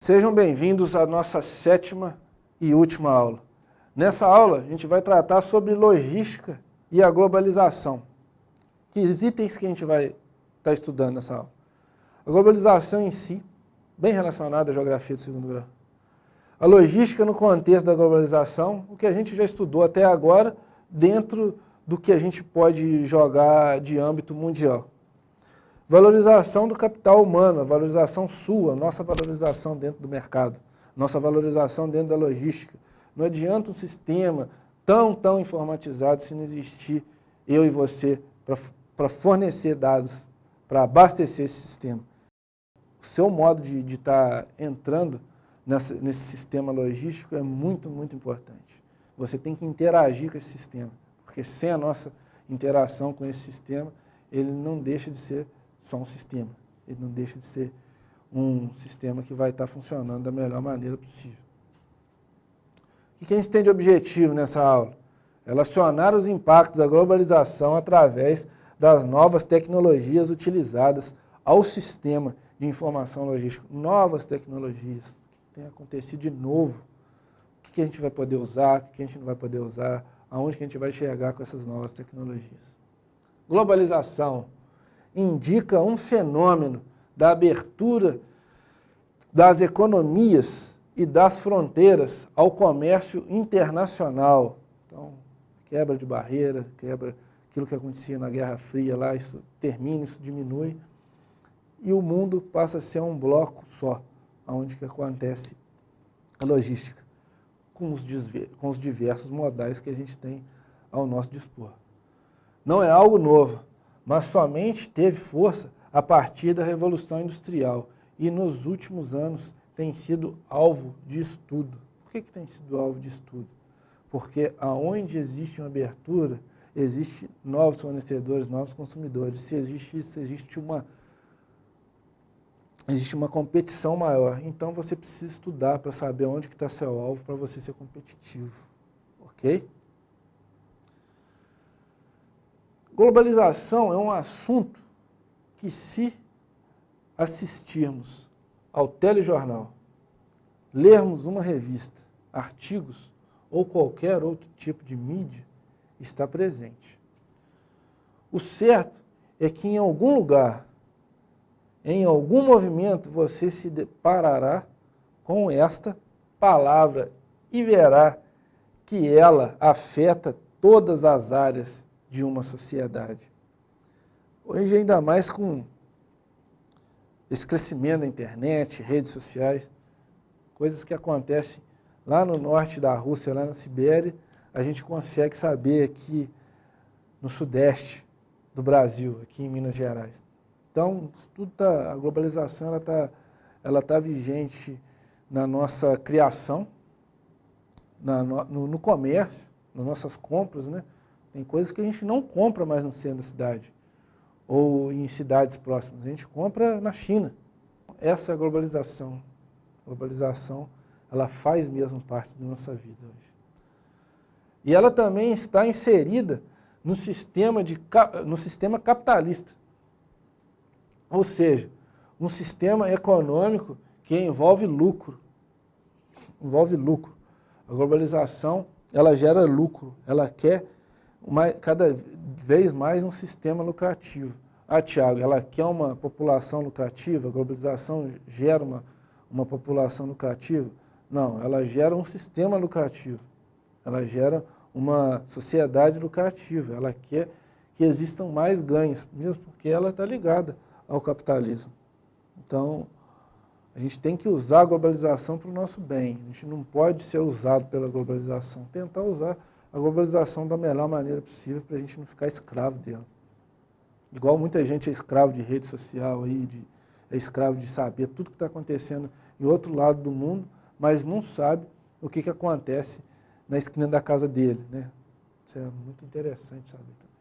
Sejam bem-vindos à nossa 7ª e última aula. Nessa aula, a gente vai tratar sobre logística e a globalização. Que itens que a gente vai estar estudando nessa aula? A globalização em si, bem relacionada à geografia do segundo grau. A logística no contexto da globalização, o que a gente já estudou até agora, dentro do que a gente pode jogar de âmbito mundial. Valorização do capital humano, a valorização sua, nossa valorização dentro do mercado, nossa valorização dentro da logística. Não adianta um sistema tão informatizado se não existir eu e você para fornecer dados, para abastecer esse sistema. O seu modo de estar entrando nesse sistema logístico é muito importante. Você tem que interagir com esse sistema, porque sem a nossa interação com esse sistema, ele não deixa de ser só um sistema. Ele não deixa de ser um sistema que vai estar funcionando da melhor maneira possível. O que a gente tem de objetivo nessa aula? Relacionar os impactos da globalização através das novas tecnologias utilizadas ao sistema de informação logística. Novas tecnologias. O que tem acontecido de novo? O que a gente vai poder usar, o que a gente não vai poder usar, aonde que a gente vai chegar com essas novas tecnologias. Globalização indica um fenômeno da abertura das economias e das fronteiras ao comércio internacional. Então, quebra de barreira, quebra aquilo que acontecia na Guerra Fria lá, isso termina, isso diminui, e o mundo passa a ser um bloco só, onde que acontece a logística, com os diversos modais que a gente tem ao nosso dispor. Não é algo novo, mas somente teve força a partir da Revolução Industrial e nos últimos anos tem sido alvo de estudo. Por que tem sido alvo de estudo? Porque aonde existe uma abertura, existe novos fornecedores, novos consumidores. Se existe isso, existe uma competição maior. Então você precisa estudar para saber onde está seu alvo para você ser competitivo. Ok? Globalização é um assunto que, se assistirmos ao telejornal, lermos uma revista, artigos ou qualquer outro tipo de mídia, está presente. O certo é que em algum lugar, em algum movimento, você se deparará com esta palavra e verá que ela afeta todas as áreas de uma sociedade. Hoje, ainda mais com esse crescimento da internet, redes sociais, coisas que acontecem lá no norte da Rússia, lá na Sibéria, a gente consegue saber aqui no sudeste do Brasil, aqui em Minas Gerais. Então, a globalização ela tá vigente na nossa criação, no comércio, nas nossas compras, né? Tem coisas que a gente não compra mais no centro da cidade ou em cidades próximas. A gente compra na China. Essa é a globalização. A globalização, ela faz mesmo parte da nossa vida hoje. E ela também está inserida no sistema capitalista. Ou seja, um sistema econômico que envolve lucro. Envolve lucro. A globalização, ela gera lucro. Ela quer cada vez mais um sistema lucrativo. Ah, Tiago, ela quer uma população lucrativa? A globalização gera uma população lucrativa? Não, ela gera um sistema lucrativo. Ela gera uma sociedade lucrativa. Ela quer que existam mais ganhos, mesmo porque ela está ligada ao capitalismo. Então, a gente tem que usar a globalização para o nosso bem. A gente não pode ser usado pela globalização. Tentar usar a globalização da melhor maneira possível para a gente não ficar escravo dela. Igual muita gente é escravo de rede social, é escravo de saber tudo que está acontecendo em outro lado do mundo, mas não sabe o que acontece na esquina da casa dele, né? Isso é muito interessante saber também.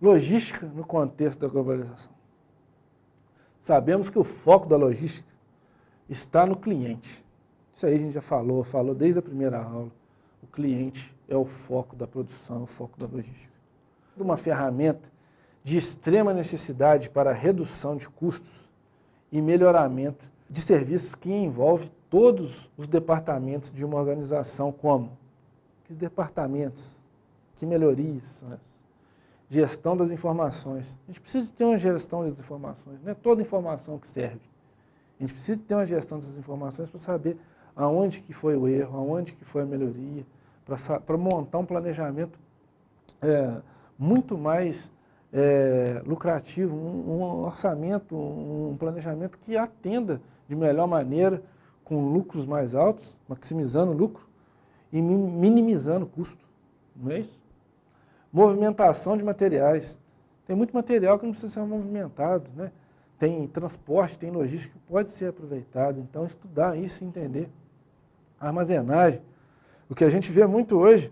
Logística no contexto da globalização. Sabemos que o foco da logística está no cliente. Isso aí a gente já falou desde a primeira aula. O cliente é o foco da produção, o foco da logística. Uma ferramenta de extrema necessidade para a redução de custos e melhoramento de serviços que envolve todos os departamentos de uma organização, como que departamentos, que melhorias, né? Gestão das informações. A gente precisa ter uma gestão das informações, não é toda informação que serve. A gente precisa ter uma gestão dessas informações para saber aonde que foi o erro, aonde que foi a melhoria, para montar um planejamento muito mais lucrativo, um orçamento, um planejamento que atenda de melhor maneira, com lucros mais altos, maximizando o lucro e minimizando o custo. Não é isso? Movimentação de materiais. Tem muito material que não precisa ser movimentado, né? Tem transporte, tem logística que pode ser aproveitado. Então, estudar isso e entender. Armazenagem. O que a gente vê muito hoje,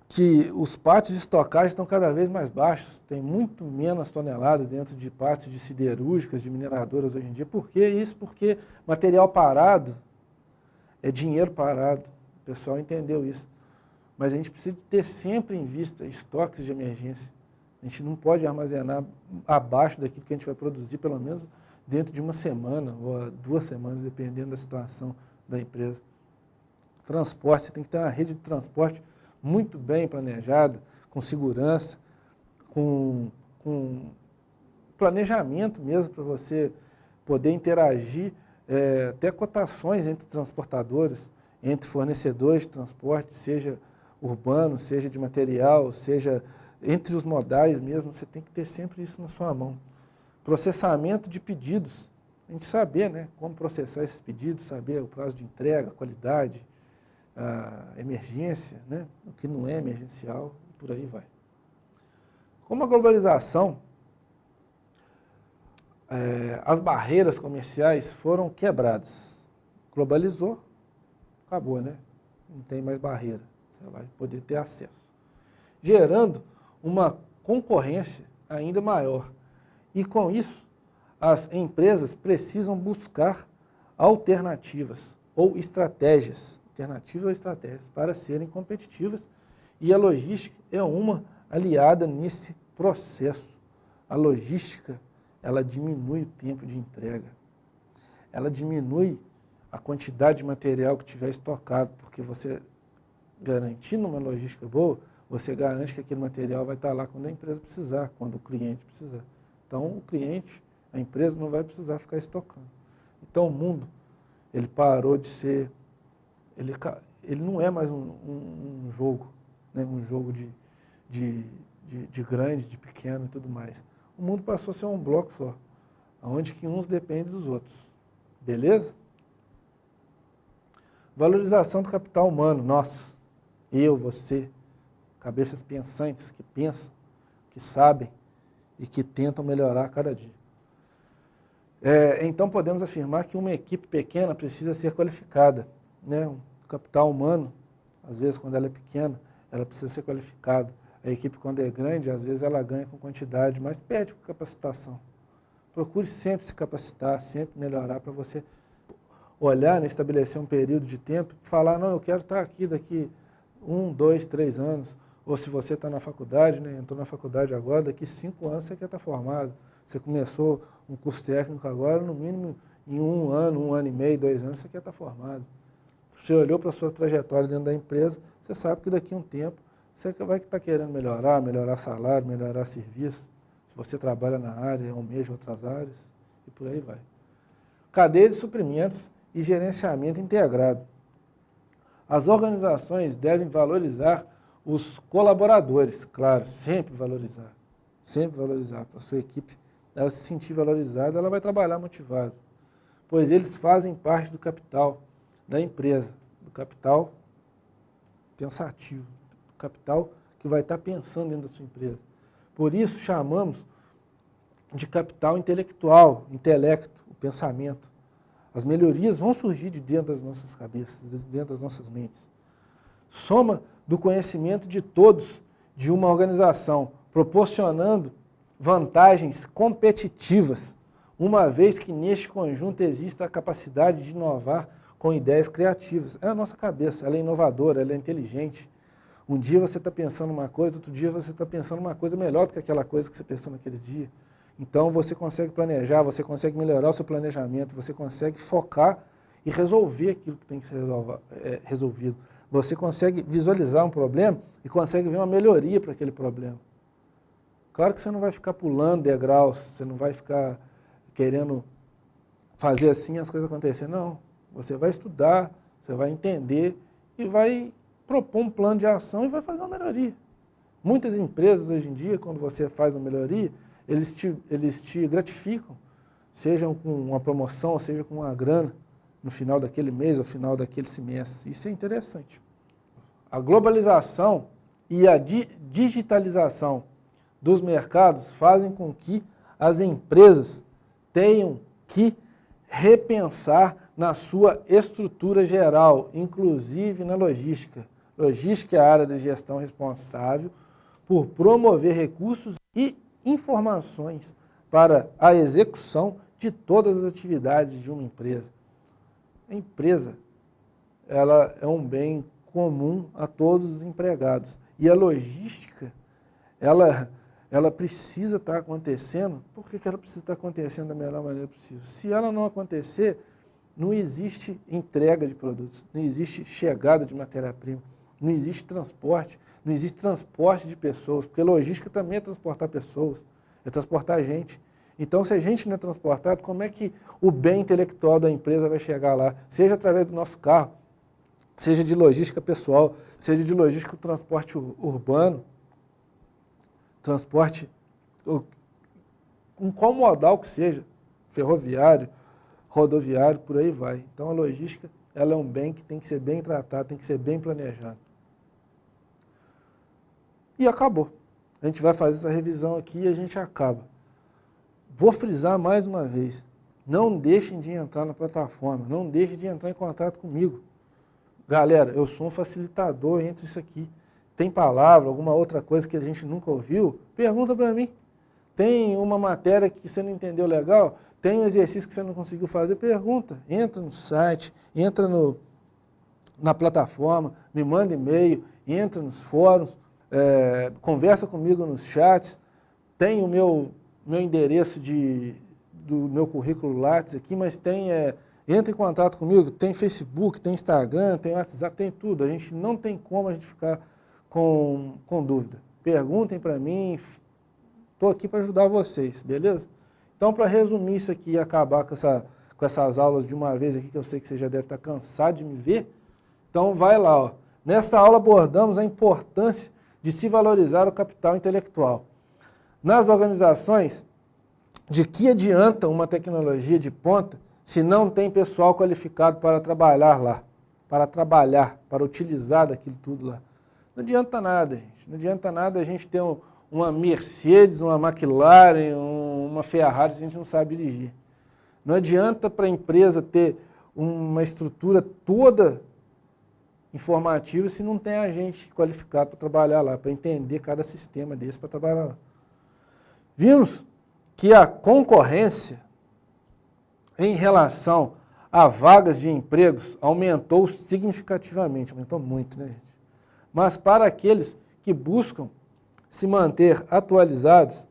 que os pátios de estocagem estão cada vez mais baixos. Tem muito menos toneladas dentro de pátios de siderúrgicas, de mineradoras hoje em dia. Por que isso? Porque material parado é dinheiro parado. O pessoal entendeu isso. Mas a gente precisa ter sempre em vista estoques de emergência. A gente não pode armazenar abaixo daquilo que a gente vai produzir, pelo menos dentro de uma semana ou 2 semanas, dependendo da situação da empresa. Transporte, você tem que ter uma rede de transporte muito bem planejada, com segurança, com planejamento mesmo para você poder interagir, até cotações entre transportadoras, entre fornecedores de transporte, seja urbano, seja de material, seja entre os modais mesmo, você tem que ter sempre isso na sua mão. Processamento de pedidos, a gente saber, né, como processar esses pedidos, saber o prazo de entrega, a qualidade, a emergência, né, o que não é emergencial, e por aí vai. Como a globalização, as barreiras comerciais foram quebradas. Globalizou, acabou, né? Não tem mais barreira, você vai poder ter acesso. Gerando uma concorrência ainda maior. E com isso, as empresas precisam buscar alternativas ou estratégias para serem competitivas, e a logística é uma aliada nesse processo. A logística, ela diminui o tempo de entrega, ela diminui a quantidade de material que tiver estocado, porque você, garantindo uma logística boa, você garante que aquele material vai estar lá quando a empresa precisar, quando o cliente precisar. Então, o cliente, a empresa não vai precisar ficar estocando. Então, o mundo, ele parou de ser, ele não é mais um jogo, né? Um jogo de grande, de pequeno e tudo mais. O mundo passou a ser um bloco só, onde que uns dependem dos outros. Beleza? Valorização do capital humano, nós, eu, você, cabeças pensantes, que pensam, que sabem e que tentam melhorar a cada dia. Então, podemos afirmar que uma equipe pequena precisa ser qualificada, né? O capital humano, às vezes, quando ela é pequena, ela precisa ser qualificada. A equipe, quando é grande, às vezes ela ganha com quantidade, mas perde com capacitação. Procure sempre se capacitar, sempre melhorar para você olhar, né, estabelecer um período de tempo, falar, não, eu quero estar aqui daqui 1, 2, 3 anos, ou se você está na faculdade, né, entrou na faculdade agora, daqui 5 anos você quer estar formado. Você começou um curso técnico agora, no mínimo em 1 ano, 1 ano e meio, 2 anos, você quer estar formado. Você olhou para a sua trajetória dentro da empresa, você sabe que daqui a um tempo você vai estar querendo melhorar salário, melhorar serviço. Se você trabalha na área, almeja outras áreas, e por aí vai. Cadeia de suprimentos e gerenciamento integrado. As organizações devem valorizar os colaboradores, claro, sempre valorizar, para a sua equipe, ela se sentir valorizada, ela vai trabalhar motivada, pois eles fazem parte do capital da empresa, do capital pensativo, do capital que vai estar pensando dentro da sua empresa. Por isso chamamos de capital intelectual, intelecto, o pensamento. As melhorias vão surgir de dentro das nossas cabeças, de dentro das nossas mentes. Soma do conhecimento de todos de uma organização, proporcionando vantagens competitivas, uma vez que neste conjunto existe a capacidade de inovar com ideias criativas. É a nossa cabeça, ela é inovadora, ela é inteligente. Um dia você está pensando uma coisa, outro dia você está pensando uma coisa melhor do que aquela coisa que você pensou naquele dia. Então você consegue planejar, você consegue melhorar o seu planejamento, você consegue focar e resolver aquilo que tem que ser resolvido. Você consegue visualizar um problema e consegue ver uma melhoria para aquele problema. Claro que você não vai ficar pulando degraus, você não vai ficar querendo fazer assim as coisas acontecerem. Não, você vai estudar, você vai entender e vai propor um plano de ação e vai fazer uma melhoria. Muitas empresas hoje em dia, quando você faz uma melhoria, eles te gratificam, seja com uma promoção, seja com uma grana, no final daquele mês ou final daquele semestre. Isso é interessante. A globalização e a digitalização dos mercados fazem com que as empresas tenham que repensar na sua estrutura geral, inclusive na logística. Logística é a área de gestão responsável por promover recursos e informações para a execução de todas as atividades de uma empresa. A empresa, ela é um bem comum a todos os empregados. E a logística, ela precisa estar acontecendo. Por que ela precisa estar acontecendo da melhor maneira possível? Se ela não acontecer, não existe entrega de produtos, não existe chegada de matéria-prima, não existe transporte de pessoas, porque logística também é transportar pessoas, é transportar gente. Então, se a gente não é transportado, como é que o bem intelectual da empresa vai chegar lá? Seja através do nosso carro, seja de logística pessoal, seja de logística do transporte urbano, transporte, com qual modal que seja, ferroviário, rodoviário, por aí vai. Então, a logística, ela é um bem que tem que ser bem tratado, tem que ser bem planejado. E acabou. A gente vai fazer essa revisão aqui e a gente acaba. Vou frisar mais uma vez, não deixem de entrar na plataforma, não deixem de entrar em contato comigo. Galera, eu sou um facilitador entre isso aqui. Tem palavra, alguma outra coisa que a gente nunca ouviu? Pergunta para mim. Tem uma matéria que você não entendeu legal? Tem um exercício que você não conseguiu fazer? Pergunta. Entra no site, entra na plataforma, me manda e-mail, entra nos fóruns, conversa comigo nos chats. Tem o meu endereço do meu currículo Lattes aqui, mas entra em contato comigo, tem Facebook, tem Instagram, tem WhatsApp, tem tudo. A gente não tem como a gente ficar com dúvida. Perguntem para mim, estou aqui para ajudar vocês, beleza? Então, para resumir isso aqui e acabar com essas aulas de uma vez aqui, que eu sei que você já deve estar cansado de me ver, então vai lá, ó. Nesta aula abordamos a importância de se valorizar o capital intelectual. Nas organizações, de que adianta uma tecnologia de ponta se não tem pessoal qualificado para trabalhar lá, para utilizar daquilo tudo lá? Não adianta nada, gente. Não adianta nada a gente ter uma Mercedes, uma McLaren, uma Ferrari se a gente não sabe dirigir. Não adianta para a empresa ter uma estrutura toda informativa se não tem agente qualificado para trabalhar lá, para entender cada sistema desse para trabalhar lá. Vimos que a concorrência em relação a vagas de empregos aumentou significativamente, aumentou muito, né, gente? Mas para aqueles que buscam se manter atualizados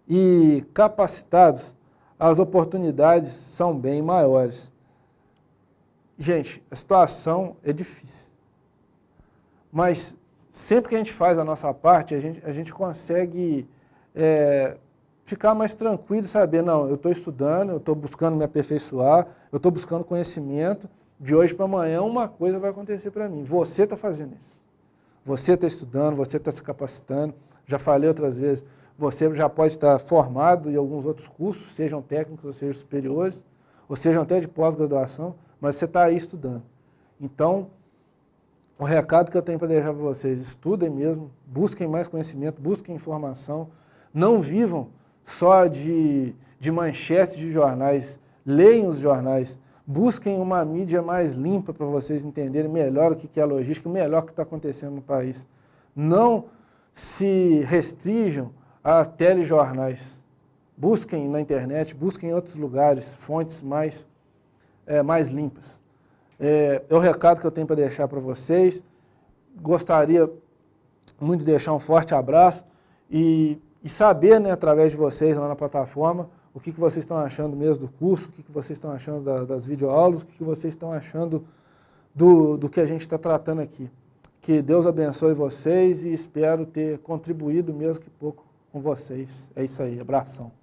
e capacitados, as oportunidades são bem maiores. Gente, a situação é difícil. Mas sempre que a gente faz a nossa parte, a gente consegue ficar mais tranquilo e saber, não, eu estou estudando, eu estou buscando me aperfeiçoar, eu estou buscando conhecimento, de hoje para amanhã uma coisa vai acontecer para mim. Você está fazendo isso. Você está estudando, você está se capacitando. Já falei outras vezes, você já pode estar formado em alguns outros cursos, sejam técnicos ou sejam superiores, ou sejam até de pós-graduação, mas você está aí estudando. Então, o recado que eu tenho para deixar para vocês, estudem mesmo, busquem mais conhecimento, busquem informação, não vivam só de manchetes de jornais, leiam os jornais, busquem uma mídia mais limpa para vocês entenderem melhor o que é a logística, melhor o que está acontecendo no país. Não se restringam a telejornais. Busquem na internet, busquem em outros lugares, fontes mais limpas. É o recado que eu tenho para deixar para vocês. Gostaria muito de deixar um forte abraço e e saber, né, através de vocês lá na plataforma, o que vocês estão achando mesmo do curso, o que vocês estão achando das videoaulas, o que vocês estão achando do que a gente está tratando aqui. Que Deus abençoe vocês e espero ter contribuído mesmo que pouco com vocês. É isso aí, abração.